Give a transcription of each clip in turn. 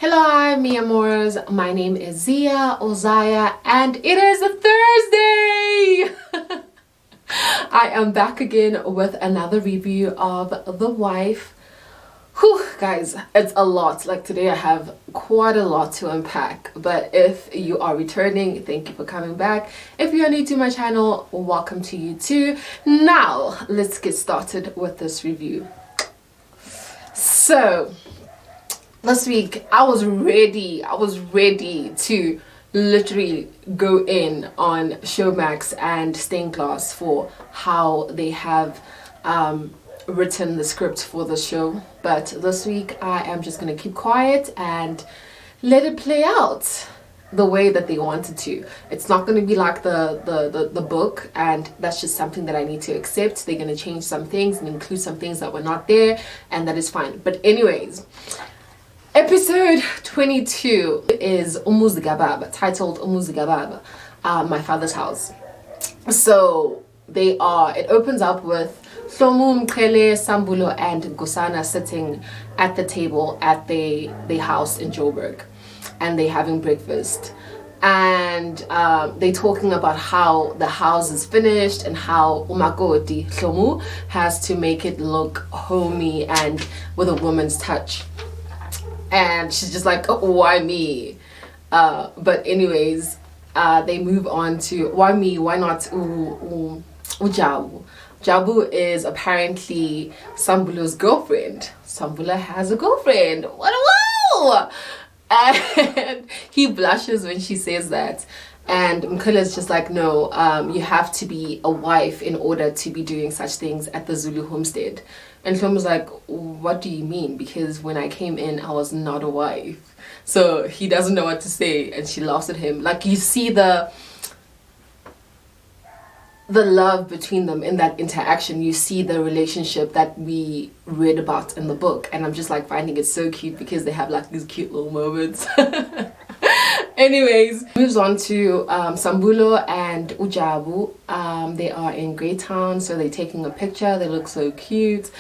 Hello, hi, mi amores. My name is Zia Ozaya, and it is a Thursday. I am back again with another review of The Wife. Whew, guys, it's a lot. Like today I have quite a lot to unpack, but if you are returning, thank you for coming back. If you're new to my channel, welcome to you too. Now let's get started with this review. So this week I was ready to literally go in on Showmax and Stained Glass for how they have written the script for the show, but this week I am just gonna keep quiet and let it play out the way that they wanted to. It's not going to be like the book, and that's just something that I need to accept. They're going to change some things and include some things that were not there, and that is fine. But anyways, episode 22 is Umuzigababa, titled Umuzigababa, My Father's House. So it opens up with Hlomu, Mqhele, Sambulo and Gusana sitting at the table at the house in Joburg, and they're having breakfast, and they're talking about how the house is finished and how umakoti Hlomu has to make it look homey and with a woman's touch. And she's just like, oh, why me? But anyways, they move on to why me? Why not Jabu? Jabu is apparently Sambulo's girlfriend. Sambula has a girlfriend. What a wow! And he blushes when she says that. And Mqhele is just like, no, you have to be a wife in order to be doing such things at the Zulu homestead. And Hlomu was like, what do you mean? Because when I came in, I was not a wife. So he doesn't know what to say, and she laughs at him. Like, you see the love between them in that interaction. You see the relationship that we read about in the book, and I'm just like finding it so cute because they have like these cute little moments. Anyways, moves on to Sambulo and Ujabu. They are in Greytown, so they're taking a picture. They look so cute,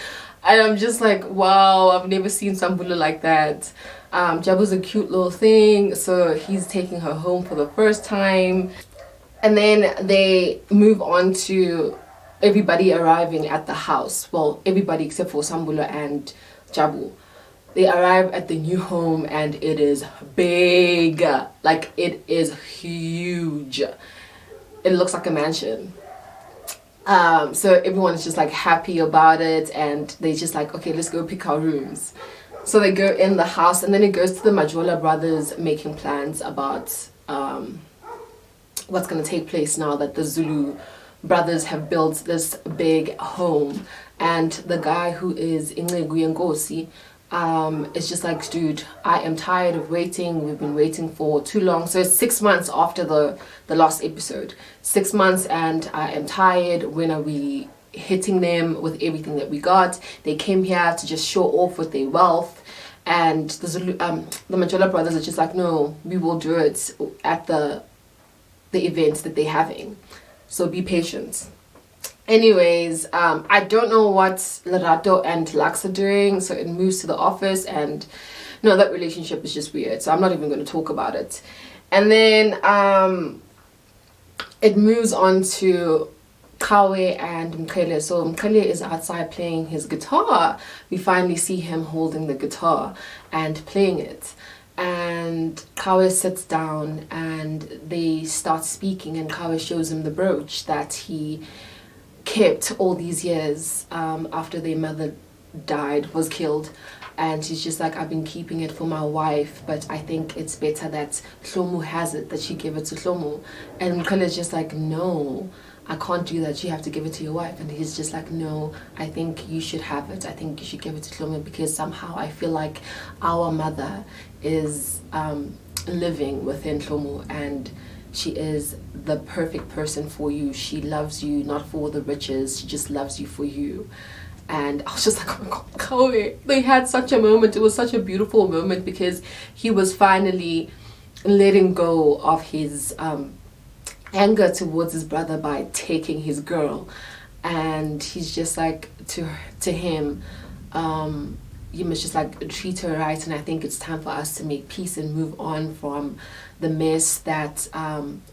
and I'm just like, wow, I've never seen Sambulo like that. Jabu's a cute little thing, so he's taking her home for the first time. And then they move on to everybody arriving at the house. Well, everybody except for Sambulo and Jabu. They arrive at the new home, and it is big. Like, it is huge. It looks like a mansion. So everyone is just like happy about it, and they just like, okay, let's go pick our rooms. So they go in the house, and then it goes to the Mqhele brothers making plans about what's going to take place now that the Zulu brothers have built this big home. And the guy who is Inqegu is just like, dude, I am tired of waiting. We've been waiting for too long. So it's 6 months after the last episode. 6 months, and I am tired. When are we hitting them with everything that we got? They came here to just show off with their wealth. And the Mqhele brothers are just like, no, we will do it at the events that they're having, so be patient. Anyways, I don't know what Lerato and Lux are doing, so it moves to the office, and no, that relationship is just weird, so I'm not even going to talk about it. And then it moves on to Kawe and Mqhele. So Mqhele is outside playing his guitar. We finally see him holding the guitar and playing it. And Kawe sits down and they start speaking, and Kawe shows him the brooch that he kept all these years after their mother was killed. And he's just like, I've been keeping it for my wife, but I think it's better that Hlomu has it, that she give it to Hlomu. And Mqhele is just like, no, I can't do that, you have to give it to your wife. And he's just like, no, I think you should have it. I think you should give it to Hlomu, because somehow I feel like our mother is living within Hlomu, and she is the perfect person for you. She loves you not for the riches, she just loves you for you. And I was just like, oh my god, Kawe. They had such a moment. It was such a beautiful moment, because he was finally letting go of his anger towards his brother by taking his girl. And he's just like, to him, you must just like treat her right, and I think it's time for us to make peace and move on from the mess that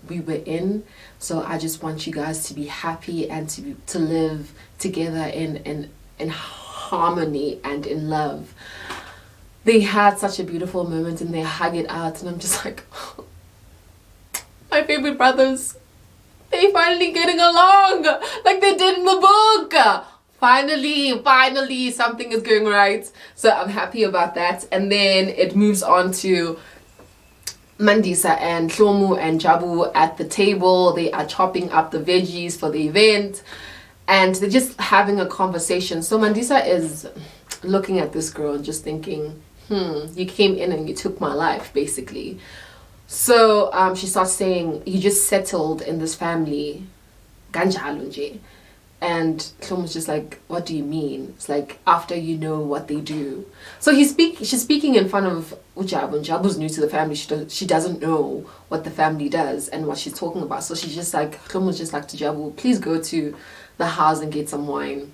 we were in. So I just want you guys to be happy and to live together in harmony and in love. They had such a beautiful moment and they hug it out, and I'm just like, my favorite brothers, they finally getting along like they did in the book. Finally something is going right. So I'm happy about that. And then it moves on to Mandisa and Hlomu and Jabu at the table. They are chopping up the veggies for the event and they're just having a conversation. So Mandisa is looking at this girl and just thinking, you came in and you took my life, basically. So she starts saying, you just settled in this family, ganjalo nje. And Hlomu's just like, what do you mean? It's like, after you know what they do. So she's speaking in front of Jabu, and Jabu's new to the family. She doesn't know what the family does and what she's talking about. So she's just like, Hlomu's just like to Jabu, please go to the house and get some wine.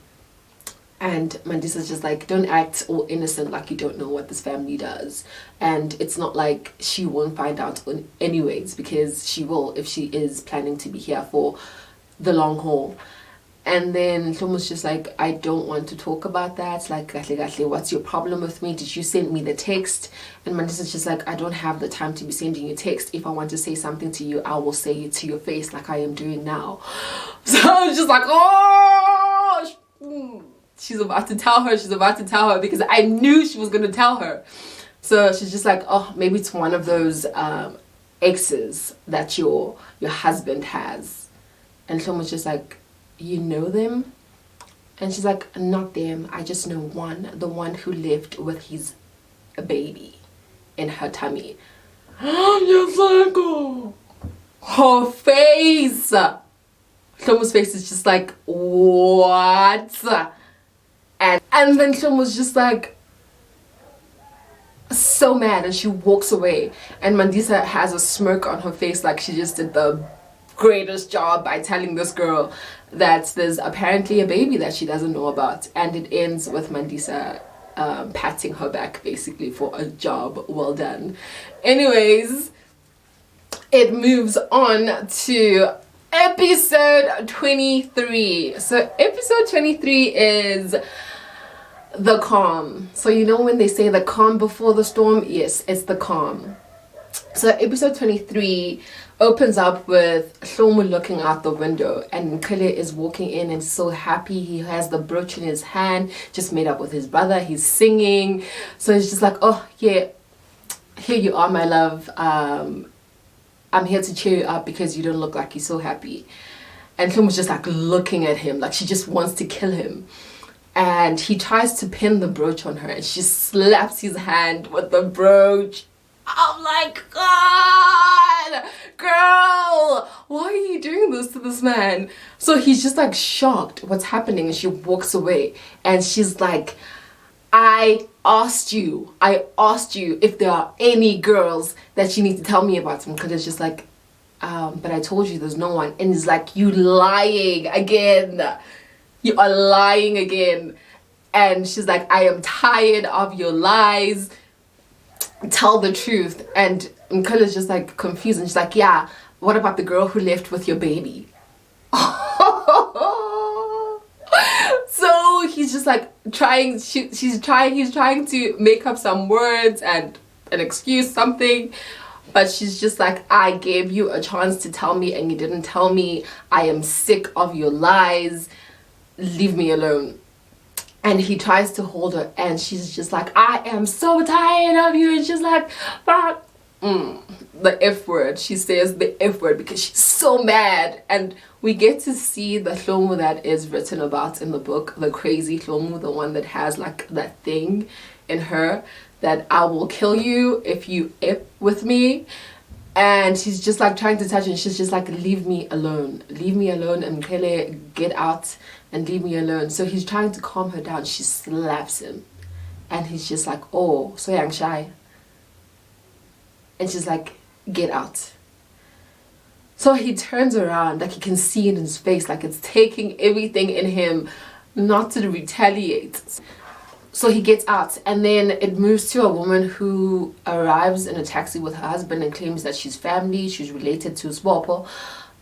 And Mandisa's just like, don't act all innocent like you don't know what this family does. And it's not like she won't find out anyways, because she will if she is planning to be here for the long haul. And then Hlomu's just like, I don't want to talk about that. Like, what's your problem with me? Did you send me the text? And Mandisa's just like, I don't have the time to be sending you text. If I want to say something to you, I will say it to your face like I am doing now. So I was just like, oh, she's about to tell her because I knew she was going to tell her. So she's just like, oh, maybe it's one of those exes that your husband has. And Hlomu's just like, you know them? And she's like, not them, I just know one, the one who lived with his baby in her tummy. I'm just like, oh, her face, Hlomu's face is just like, what? And then Hlomu's just like so mad, and she walks away, and Mandisa has a smirk on her face like she just did the greatest job by telling this girl that there's apparently a baby that she doesn't know about. And it ends with Mandisa patting her back basically for a job well done. Anyways, it moves on to episode 23. So episode 23 is the calm. So you know when they say the calm before the storm? Yes, it's the calm. So episode 23 opens up with Hlomu looking out the window, and Mqhele is walking in and so happy. He has the brooch in his hand, just made up with his brother. He's singing. So he's just like, oh yeah, here you are, my love. I'm here to cheer you up because you don't look like you're so happy. And Hlomu's just like looking at him like she just wants to kill him. And he tries to pin the brooch on her and she slaps his hand with the brooch. I'm like, God, girl, why are you doing this to this man? So he's just like shocked what's happening, and she walks away and she's like, I asked you if there are any girls that you need to tell me about them. Because it's just like, but I told you there's no one. And it's like, you lying again. You are lying again. And she's like, I am tired of your lies. Tell the truth. And Mqhele's just like confused, and she's like, yeah, what about the girl who left with your baby? So he's just like he's trying to make up some words and an excuse, something, but she's just like, I gave you a chance to tell me and you didn't tell me. I am sick of your lies, leave me alone. And he tries to hold her, and she's just like, I am so tired of you. And she's like, fuck. The F word. She says the F word because she's so mad. And we get to see the Hlomu that is written about in the book, the crazy Hlomu, the one that has like that thing in her that I will kill you if you F with me. And she's just like trying to touch her, and she's just like, leave me alone, and Mqhele, get out and leave me alone. So he's trying to calm her down. She slaps him, and he's just like, oh, so young shy. And she's like, get out. So he turns around, like you can see it in his face, like it's taking everything in him not to retaliate. So he gets out, and then it moves to a woman who arrives in a taxi with her husband and claims that she's family, she's related to Swopo.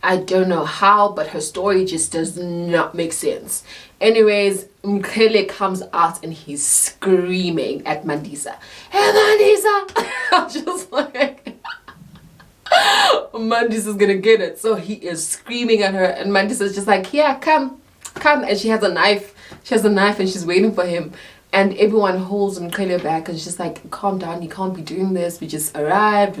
I don't know how, but her story just does not make sense. Anyways, Mqhele comes out and he's screaming at Mandisa. Hey Mandisa! I'm just like, Mandisa's gonna get it. So he is screaming at her, and Mandisa's just like, yeah, come. And she has a knife. She has a knife and she's waiting for him. And everyone holds Mqhele back and she's just like, calm down, you can't be doing this. We just arrived.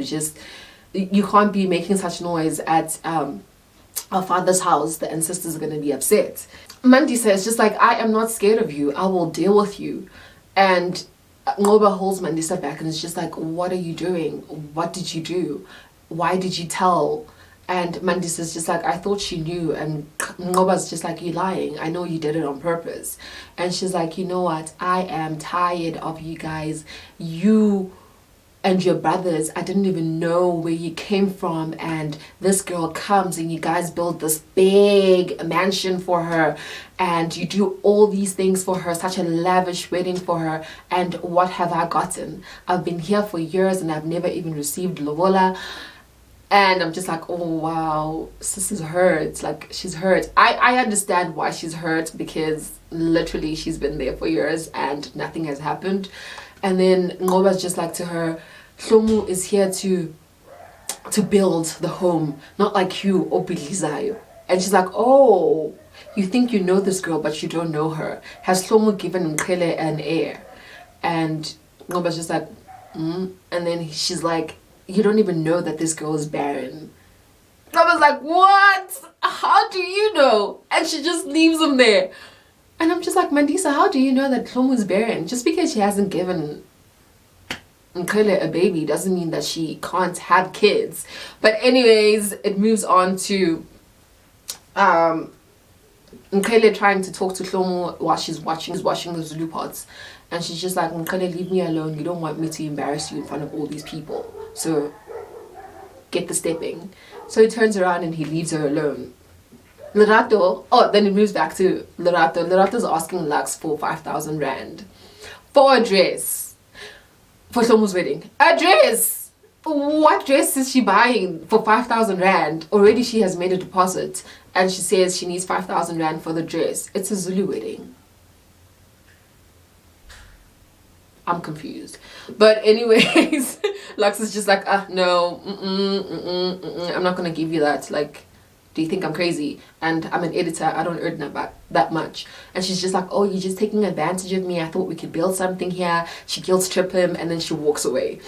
You can't be making such noise at our father's house. The ancestors are going to be upset. Mandisa is just like, I am not scared of you. I will deal with you. And Ngoba holds Mandisa back and is just like, what are you doing? What did you do? Why did you tell? And Mandisa's just like, I thought she knew. And Ngoba's just like, you're lying. I know you did it on purpose. And she's like, you know what? I am tired of you guys. You and your brothers, I didn't even know where you came from. And this girl comes and you guys build this big mansion for her. And you do all these things for her, such a lavish wedding for her. And what have I gotten? I've been here for years and I've never even received lobola. And I'm just like, oh wow, sis is hurt. Like, she's hurt. I understand why she's hurt, because literally she's been there for years and nothing has happened. And then Ngoba's just like to her, Hlomu is here to build the home, not like you, Obilizayo. And she's like, oh, you think you know this girl, but you don't know her. Has Hlomu given Mqhele an heir? And Ngoba's just like, And then she's like, you don't even know that this girl is barren. I was like, what? How do you know? And she just leaves him there. And I'm just like, Mandisa, how do you know that Hlomu is barren? Just because she hasn't given Mqhele a baby doesn't mean that she can't have kids. But anyways, it moves on to Mqhele trying to talk to Hlomu while she's washing the Zulu pots. And she's just like, Mqhele, leave me alone. You don't want me to embarrass you in front of all these people. So get the stepping. So he turns around and he leaves her alone. Lerato, then it moves back to Lerato. Lerato's asking Lux for 5,000 rand for a dress for Hlomu's wedding. A dress! What dress is she buying for 5,000 rand? Already she has made a deposit and she says she needs 5,000 rand for the dress. It's a Zulu wedding. I'm confused. But anyways, Lux is just like, no, I'm not gonna give you that. Like, do you think I'm crazy? And I'm an editor, I don't earn that much. And she's just like, oh, you're just taking advantage of me. I thought we could build something here. She guilt trip him and then she walks away.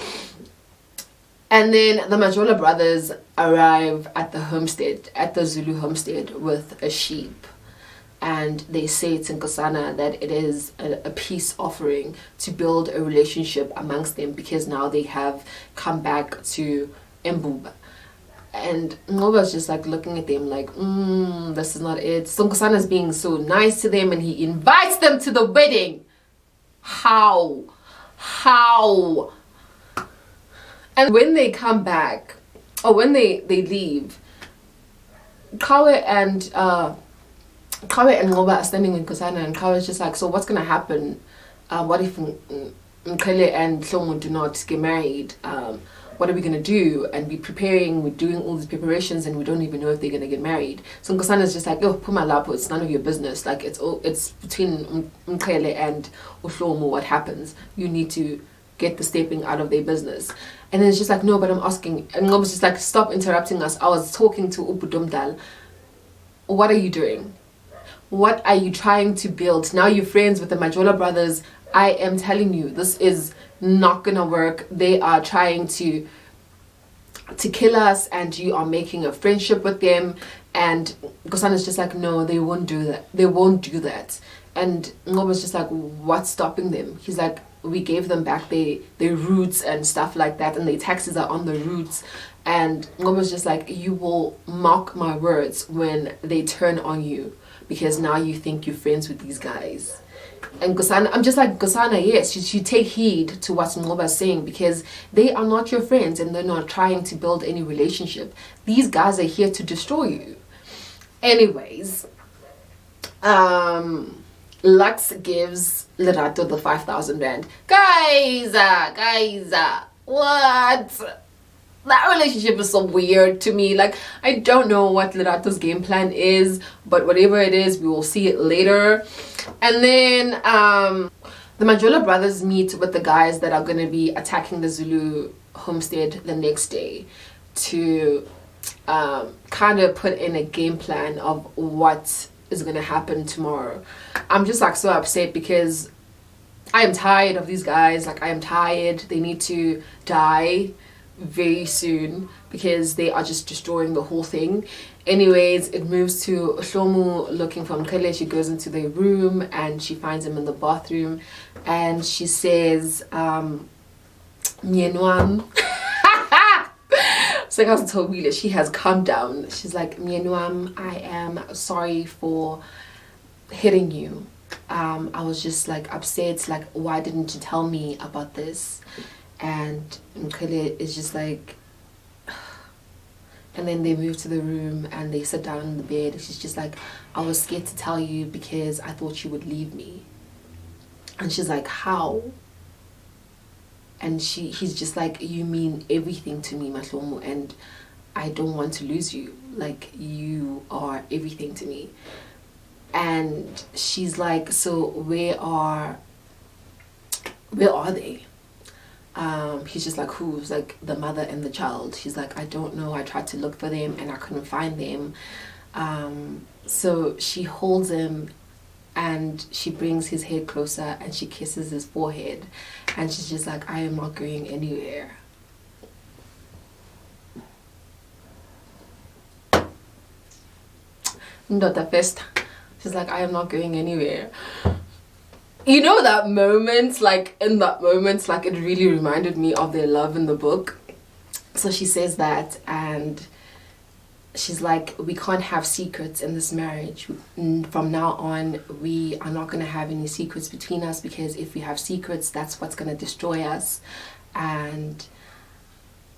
And then the Majola brothers arrive at the homestead, at the Zulu homestead, with a sheep. And they say to Nkosana that it is a peace offering to build a relationship amongst them, because now they have come back to Mbuba. And Ngoba's just like looking at them like, this is not it. So Nkosana's being so nice to them and he invites them to the wedding. How? And when they come back, or when they leave, Kawe and Ngoba are standing with Nkosana, and Kawe is just like, so what's gonna happen? What if Mqhele and Hlomu do not get married? What are we gonna do? And we're doing all these preparations and we don't even know if they're gonna get married. So Nkosana is just like, yo, Puma Lapo, it's none of your business. Like, it's between Mqhele and Hlomu what happens. You need to get the stepping out of their business. And then it's just like, no, but I'm asking. And Ngoba's just like, stop interrupting us. I was talking to Upudomdal. What are you doing? What are you trying to build? Now you're friends with the Majola brothers. I am telling you, this is not gonna work. They are trying to kill us, and you are making a friendship with them. And Nkosana's just like, no, they won't do that. They won't do that. And Ngoba's just like, what's stopping them? He's like, we gave them back their roots and stuff like that, and their taxes are on the roots. And Ngoba's just like, you will mock my words when they turn on you, because now you think you're friends with these guys. And Nkosana, I'm just like, Nkosana, yes, you should take heed to what Ngoba is saying, because they are not your friends and they're not trying to build any relationship. These guys are here to destroy you. Anyways, Lux gives Lerato the 5,000 rand. Guys, what? That relationship is so weird to me. Like, I don't know what Lerato's game plan is, but whatever it is, we will see it later. And then the Mqhele brothers meet with the guys that are going to be attacking the Zulu homestead the next day to kind of put in a game plan of what is going to happen tomorrow. I'm just like so upset because I am tired of these guys. Like, I am tired. They need to die very soon because they are just destroying the whole thing. Anyways, it moves to Hlomu looking for Mqhele. She goes into their room and she finds him in the bathroom and she says, Myenwam. So she has calmed down. She's like, Myenwam, I am sorry for hitting you. I was just like upset, like, why didn't you tell me about this? And Mqhele is just like, and then they move to the room and they sit down in the bed. She's just like, I was scared to tell you because I thought you would leave me. And she's like, how? And he's just like, you mean everything to me, Hlomu, and I don't want to lose you. Like, you are everything to me. And she's like, so where are they? He's just like, who's? Like, the mother and the child. She's like, I don't know. I tried to look for them and I couldn't find them. So she holds him and she brings his head closer and she kisses his forehead. And she's just like, I am not going anywhere. Ndota festa. She's like, I am not going anywhere. You know that moment, like in that moment, like it really reminded me of their love in the book. So she says that and she's like, we can't have secrets in this marriage. From now on, we are not going to have any secrets between us because if we have secrets, that's what's going to destroy us. And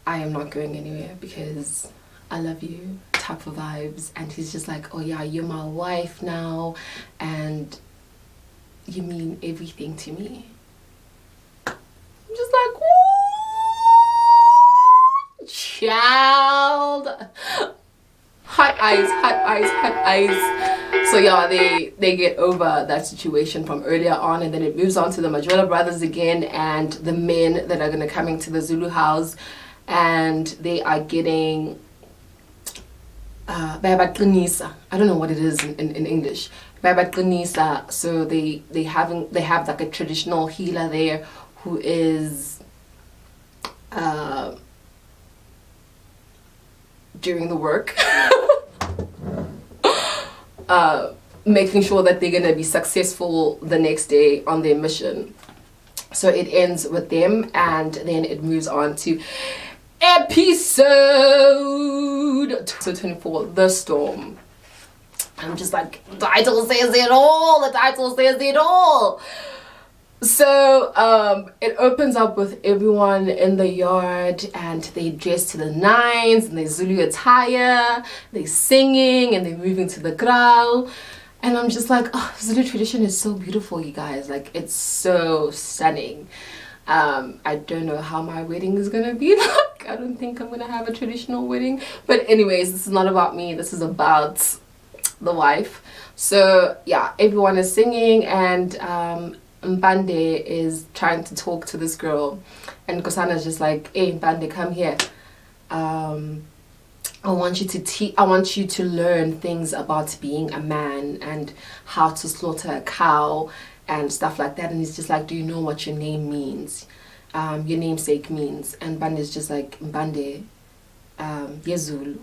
I am not going anywhere because I love you type of vibes. And he's just like, oh yeah, you're my wife now and you mean everything to me. I'm just like, ooh, child. Hot eyes, hot eyes, hot eyes. So yeah, they get over that situation from earlier on, and then it moves on to the Mqhele brothers again and the men that are gonna come into the Zulu house, and they are getting I don't know what it is in English. So they have like a traditional healer there who is doing the work. Making sure that they're gonna be successful the next day on their mission. So it ends with them and then it moves on to episode 24, The Storm. I'm just like, the title says it all. The title says it all. So it opens up with everyone in the yard and they dress to the nines and they Zulu attire, they singing and they're moving to the kraal. And I'm just like, oh, Zulu tradition is so beautiful, you guys. Like, it's so stunning. I don't know how my wedding is gonna be like. I don't think I'm gonna have a traditional wedding. But anyways, this is not about me. This is about the wife. So yeah, everyone is singing and Mpande is trying to talk to this girl and Nkosana's just like, hey Mpande, come here. I want you to learn things about being a man and how to slaughter a cow and stuff like that. And he's just like, do you know what your name means? Your namesake means. And Mpande is just like, Mpande, Zulu.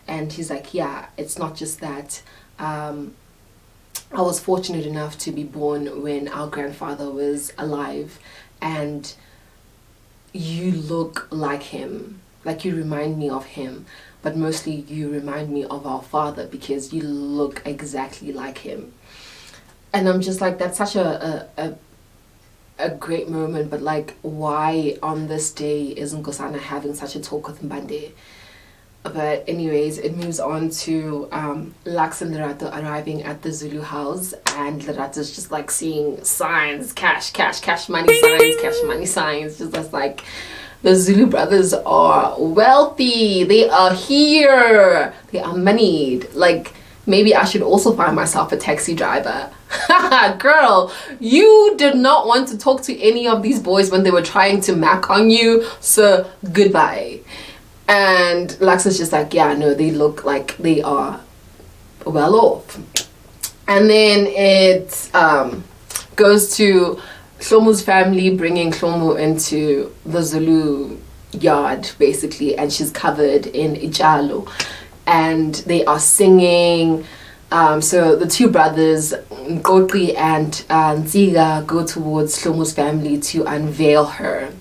And he's like, yeah, it's not just that. I was fortunate enough to be born when our grandfather was alive, and you look like him, like you remind me of him, but mostly you remind me of our father because you look exactly like him. And I'm just like, that's such a great moment, but like, why on this day is Nkosana having such a talk with Mpande? But anyways, it moves on to Lux and Lerato arriving at the Zulu house, and Lerato's just like seeing signs, cash, money signs, cash, money signs, just as like the Zulu brothers are wealthy, they are here, they are moneyed. Like, maybe I should also find myself a taxi driver. Girl, you did not want to talk to any of these boys when they were trying to mac on you, so goodbye. And Lux is just like, yeah, no, they look like they are well off. And then it goes to Hlomu's family bringing Hlomu into the Zulu yard, basically, and she's covered in ijalo. And they are singing. So the two brothers, Mqhele and Nziga, go towards Hlomu's family to unveil her.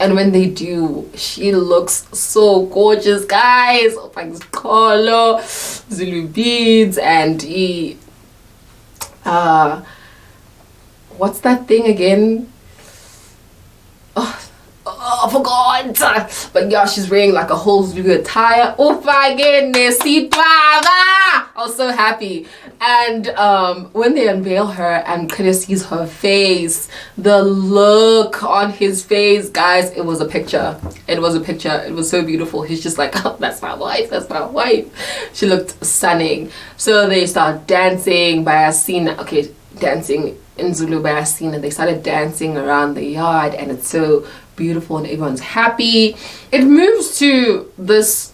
And when they do, she looks so gorgeous, guys. Oh my God, Zulu beads, and what's that thing again? I forgot. But yeah, she's wearing like a whole Zulu attire. Oh my goodness, I was so happy. And when they unveil her and Mqhele sees her face, the look on his face, guys, it was a picture. It was a picture. It was so beautiful. He's just like, oh, that's my wife, that's my wife. She looked stunning. So they start dancing by a scene. Okay, dancing in Zulu by a scene, and they started dancing around the yard, and it's so beautiful and everyone's happy. It moves to this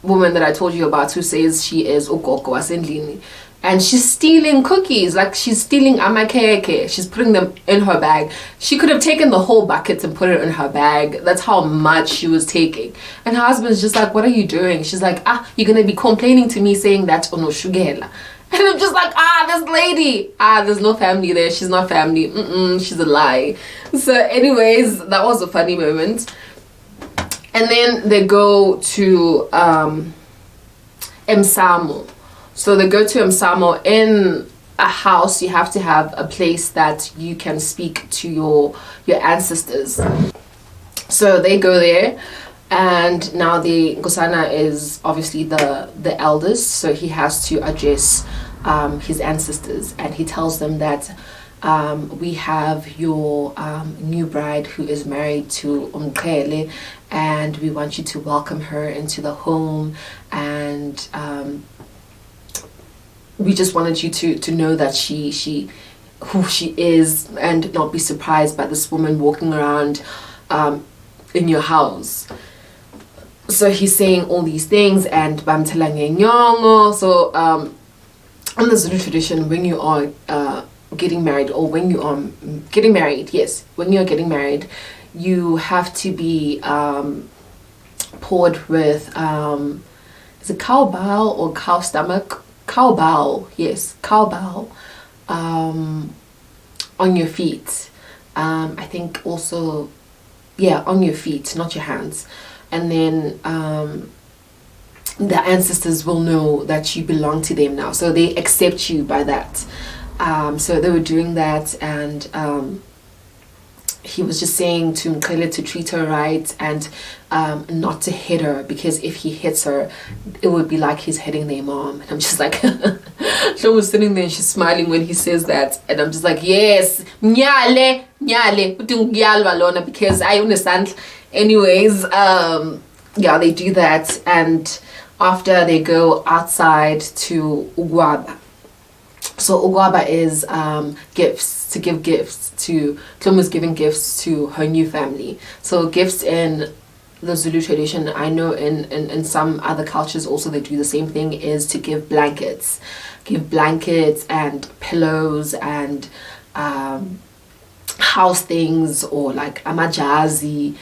woman that I told you about who says she is Ukoko Asendlini, and she's stealing cookies, like she's stealing amakeke. She's putting them in her bag. She could have taken the whole bucket and put it in her bag. That's how much she was taking. And her husband's just like, what are you doing? She's like, you're gonna be complaining to me saying that ono shugela. And I'm just like, this lady, there's no family there. She's not family. She's a lie. So anyways, that was a funny moment. And then they go to Msamo. So they go to Msamo. In a house, you have to have a place that you can speak to your ancestors. So they go there. And now the Nkosana is obviously the eldest, so he has to address his ancestors, and he tells them that we have your new bride who is married to Mqhele, and we want you to welcome her into the home, and we just wanted you to know that she who she is, and not be surprised by this woman walking around in your house. So he's saying all these things, and bamtelange nyongo. So in the Zulu tradition, when you are getting married, or when you are getting married, yes, when you're getting married, you have to be poured with is it cow bowel or cow stomach? Cow bowel, yes, cow bowel on your feet. I think also, yeah, on your feet, not your hands. And then the ancestors will know that you belong to them now, so they accept you by that. So they were doing that, and he was just saying to Mqhele to treat her right, and not to hit her, because if he hits her, it would be like he's hitting their mom. And I'm just like, she was sitting there and she's smiling when he says that, and I'm just like, yes, nyale, because I understand. Anyways, yeah, they do that, and after they go outside to Ugwaba. So Ugwaba is gifts, to give gifts to, Hlomu's giving gifts to her new family. So gifts in the Zulu tradition, I know in some other cultures also they do the same thing, is to give blankets. Give blankets and pillows and house things, or like amajazi,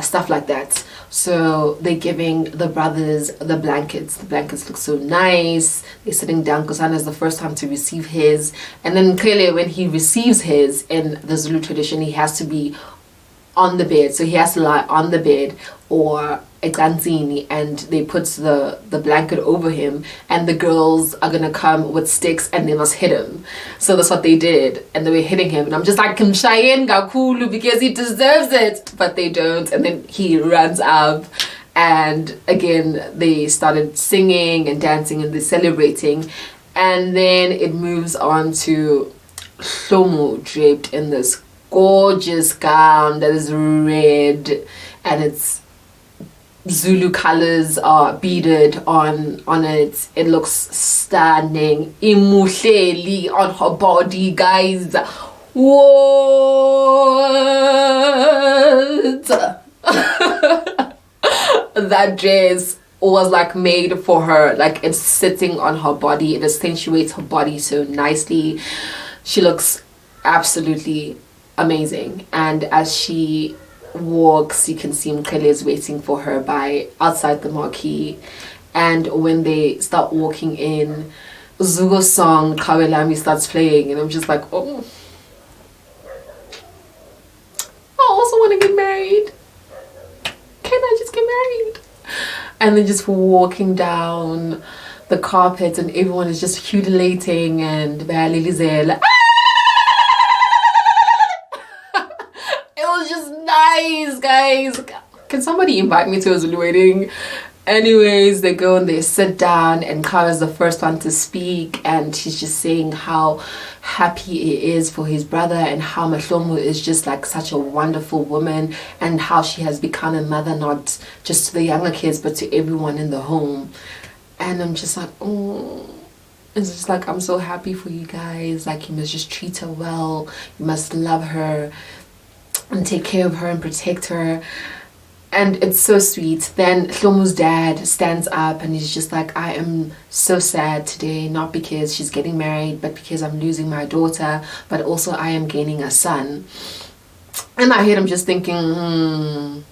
stuff like that. So they're giving the brothers the blankets. The blankets look so nice. They're sitting down. Nkosana is the first time to receive his, and then clearly when he receives his in the Zulu tradition, he has to be on the bed. So he has to lie on the bed, or ekanzini, and they put the blanket over him, and the girls are gonna come with sticks and they must hit him. So that's what they did, and they were hitting him, and I'm just like, Mshayen Gakulu, because he deserves it, but they don't. And then he runs up And again, they started singing and dancing and they're celebrating. And then it moves on to Hlomu draped in this gorgeous gown that is red, and it's Zulu colors are beaded on it. It looks stunning. Mqhele on her body, guys. What? That dress was like made for her. Like, it's sitting on her body. It accentuates her body so nicely. She looks absolutely amazing. And as she walks, you can see Mqhele is waiting for her by outside the marquee. And when they start walking in, Zugo's song Kawelami starts playing, and I'm just like, oh, I also want to get married. Can I just get married? And then just walking down the carpet, and everyone is just ululating, and it was just nice, guys. Can somebody invite me to a Zulu wedding? Anyways, they go and they sit down, and Kara is the first one to speak, and she's just saying how happy he is for his brother, and how Hlomu is just like such a wonderful woman, and how she has become a mother not just to the younger kids but to everyone in the home. And I'm just like, oh, it's just like, I'm so happy for you guys. Like, you must just treat her well, you must love her and take care of her and protect her. And it's so sweet. Then Hlomu's dad stands up and he's just like, I am so sad today, not because she's getting married, but because I'm losing my daughter, but also I am gaining a son. And I heard him just thinking,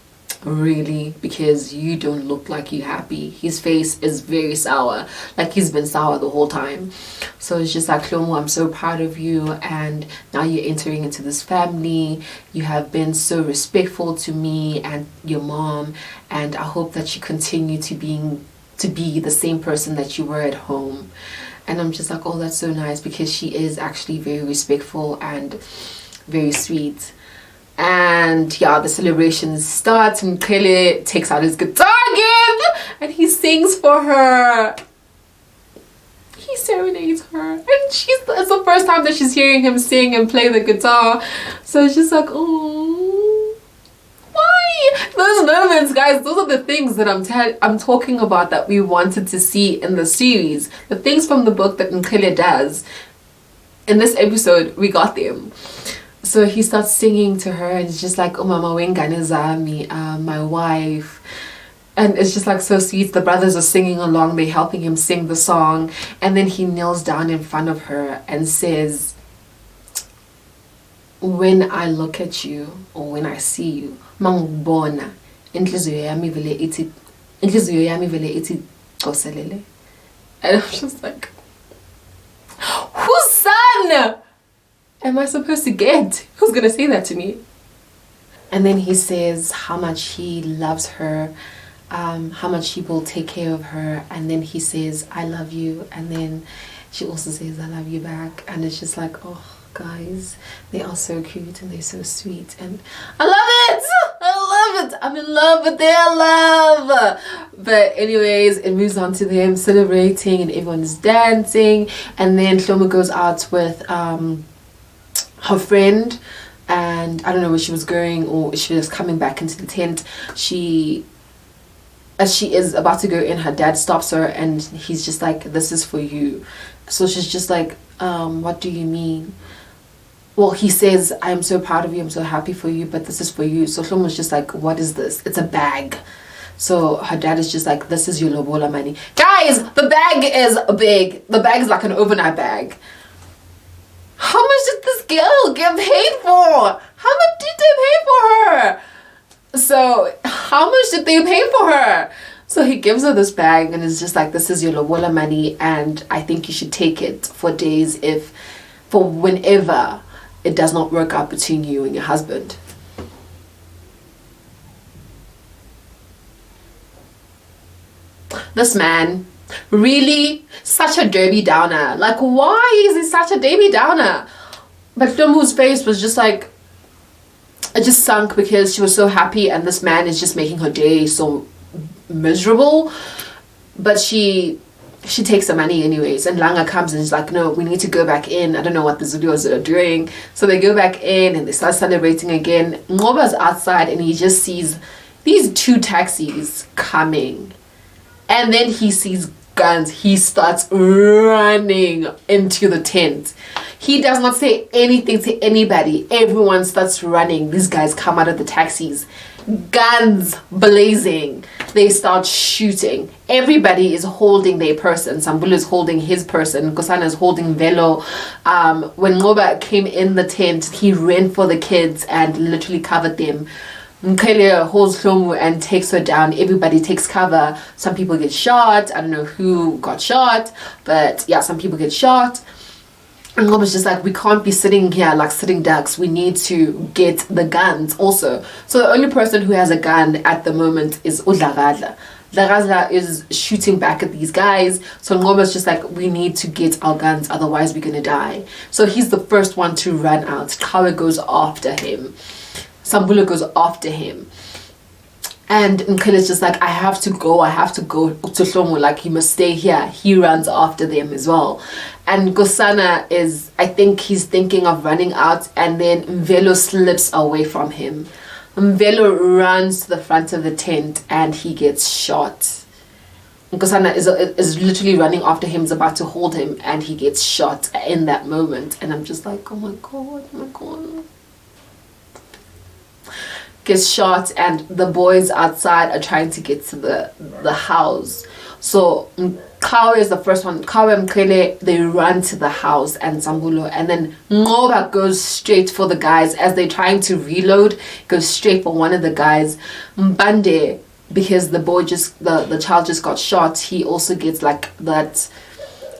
really? Because you don't look like you're happy. His face is very sour, like he's been sour the whole time. So it's just like, Hlomu, I'm so proud of you, and now you're entering into this family. You have been so respectful to me and your mom, and I hope that you continue to be the same person that you were at home. And I'm just like, oh, that's so nice, because she is actually very respectful and very sweet. And yeah, the celebrations start, and Mqhele takes out his guitar again and he sings for her. He serenades her, and it's the first time that she's hearing him sing and play the guitar. So it's just like, oh, why? Those moments, guys, those are the things that I'm talking about, that we wanted to see in the series. The things from the book that Mqhele does. In this episode, we got them. So he starts singing to her, and it's just like, oh, Mama Wengane Zami, my wife. And it's just like so sweet. The brothers are singing along, they're helping him sing the song. And then he kneels down in front of her and says, when I look at you, or when I see you, mangibona inhliziyo yami vele ithi coselele. And I'm just like, whose son am I supposed to get? Who's gonna say that to me? And then he says how much he loves her, how much he will take care of her. And then he says, I love you. And then she also says, I love you back. And it's just like, oh, guys, they are so cute and they're so sweet, and I love it. I'm in love with their love. But anyways, it moves on to them celebrating, and everyone's dancing. And then Hlomu goes out with her friend, and I don't know where she was going, or she was coming back into the tent. As she is about to go in, her dad stops her, and he's just like, this is for you. So she's just like, what do you mean? Well, he says, I'm so proud of you, I'm so happy for you, but this is for you. So Hlomu's just like, what is this? It's a bag. So her dad is just like, this is your lobola money. Guys, the bag is big. The bag is like an overnight bag. How much did this girl get paid for? How much did they pay for her? So how much did they pay for her? So he gives her this bag, and it's just like, this is your lobola money, and I think you should take it for days, for whenever it does not work out between you and your husband. This man, really, such a Debbie Downer. Like, why is he such a Debbie Downer? But Hlomu's face was just like, it just sunk, because she was so happy, and this man is just making her day so miserable, but she takes the money anyways, and Langa comes and is like, no, we need to go back in. I don't know what the Zulus are doing, so they go back in and they start celebrating again. Ngoba's outside and he just sees these 2 taxis coming, and then he sees guns. He starts running into the tent. He does not say anything to anybody. Everyone starts running. These guys come out of the taxis, guns blazing. They start shooting. Everybody is holding their person. Sambulu is holding his person. Nkosana is holding Velo. When Ngoba came in the tent, he ran for the kids and literally covered them. Mqhele holds Hlomu and takes her down. Everybody takes cover. Some people get shot. I don't know who got shot, but yeah, some people get shot. And Ngoba's just like, we can't be sitting here like sitting ducks. We need to get the guns also. So the only person who has a gun at the moment is Udlagadla. Dlagadla is shooting back at these guys. So Ngoba's just like, we need to get our guns, otherwise we're gonna die. So he's the first one to run out. Kawe goes after him. Sambulu goes after him. And Mqhele's just like, I have to go to Hlomu, like he must stay here. He runs after them as well. And Nkosana is, I think he's thinking of running out, and then Mvelo slips away from him. Mvelo runs to the front of the tent and he gets shot. Nkosana is literally running after him, is about to hold him, and he gets shot in that moment. And I'm just like, oh my god, oh my god. Gets shot, and the boys outside are trying to get to the house. So Kawe is the first one. Kawe and Mqhele, they run to the house, and Sambulu, and then Ngoba goes straight for the guys as they're trying to reload. Goes straight for one of the guys. Mbande, because the boy the child just got shot, he also gets like that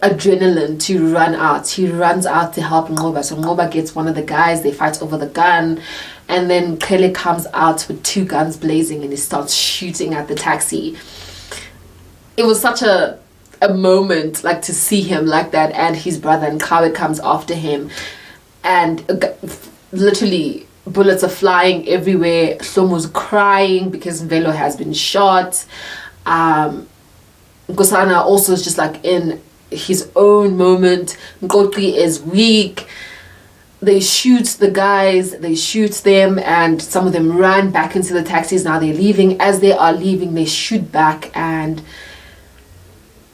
adrenaline to run out. He runs out to help Ngoba. So Ngoba gets one of the guys. They fight over the gun. And then Mqhele comes out with 2 guns blazing and he starts shooting at the taxi. It was such a moment, like, to see him like that, and his brother, and Kawe comes after him. And literally bullets are flying everywhere. Hlomu's crying because Velo has been shot. Nkosana also is just like in his own moment. Nkotli is weak. They shoot the guys, they shoot them, and some of them run back into the taxis. Now they're leaving. As they are leaving, they shoot back, and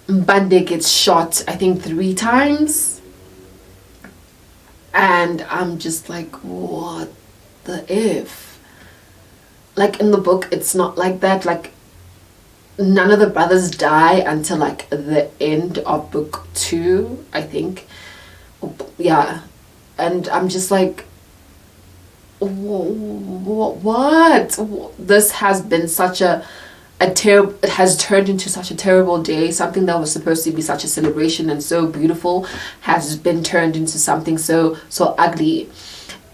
Mbande gets shot, I think 3 times. And I'm just like, what the F? Like, in the book, it's not like that. Like, none of the brothers die until like the end of book 2, I think. Yeah. And I'm just like, what? This has been such a terrible, it has turned into such a terrible day. Something that was supposed to be such a celebration and so beautiful has been turned into something so ugly.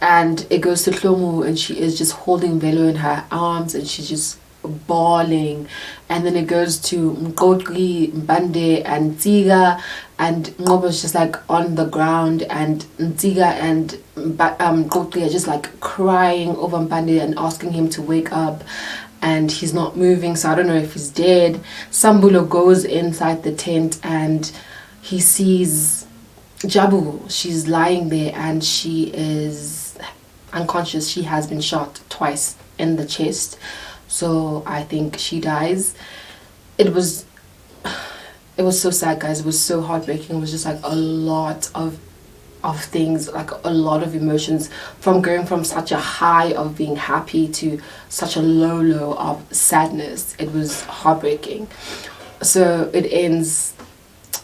And it goes to Hlomu, and she is just holding Velo in her arms, and she's just bawling. And then it goes to Nkotli, Mbande, and Ntsiga, and Ngoba's just like on the ground, and Ntsiga and Nkotli are just like crying over Mbande and asking him to wake up, and he's not moving, so I don't know if he's dead. Sambulu goes inside the tent and he sees Jabu. She's lying there and she is unconscious. She has been shot twice in the chest. So I think she dies. It was so sad, guys. It was so heartbreaking. It was just like a lot of things, like a lot of emotions, from going from such a high of being happy to such a low of sadness. It was heartbreaking. So it ends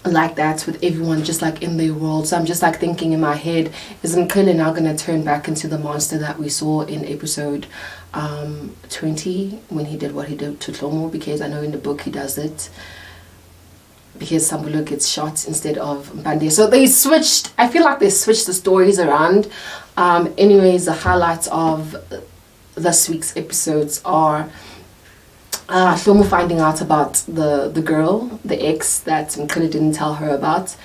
like that, with everyone just like in their world. So I'm just like thinking in my head, is Mqhele now gonna turn back into the monster that we saw in episode 20 when he did what he did to Hlomu? Because I know in the book he does it, because Sambulu gets shot instead of Mbande. So they switched, I feel like they switched the stories around. Anyways, the highlights of this week's episodes are Hlomu finding out about the girl, the ex that Mqhele didn't tell her about.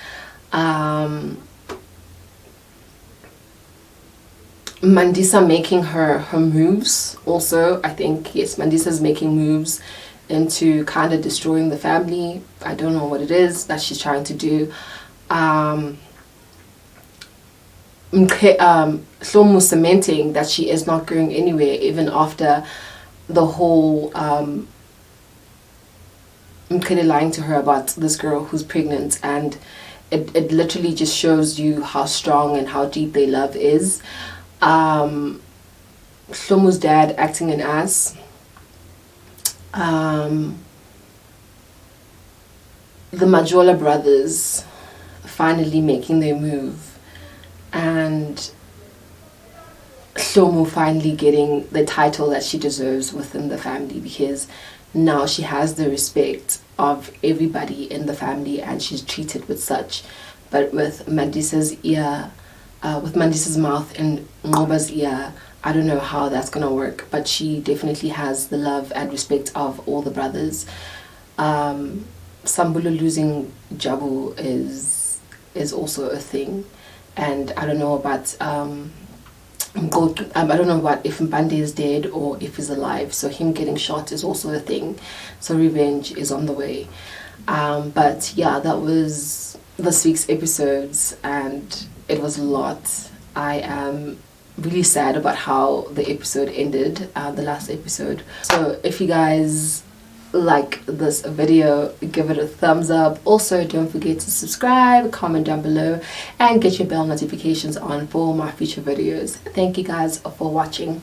Mandisa making her moves also. I think, yes, Mandisa's making moves into kind of destroying the family. I don't know what it is that she's trying to do. Hlomu cementing that she is not going anywhere even after the whole Mqhele lying to her about this girl who's pregnant, and it literally just shows you how strong and how deep their love is. Hlomu's dad acting an ass. The Mqhele brothers finally making their move, and Hlomu finally getting the title that she deserves within the family, because now she has the respect of everybody in the family and she's treated with such. But with Mandisa's ear, with Mandisa's mouth in Ngoba's ear, I don't know how that's gonna work, but she definitely has the love and respect of all the brothers. Sambulu losing Jabu is also a thing, and I don't know about I don't know about if Mbande is dead or if he's alive, so him getting shot is also a thing, so revenge is on the way. But yeah, that was this week's episodes, and it was a lot. I am really sad about how the episode ended, the last episode. So if you guys like this video, give it a thumbs up. Also, don't forget to subscribe, comment down below, and get your bell notifications on for my future videos. Thank you guys for watching.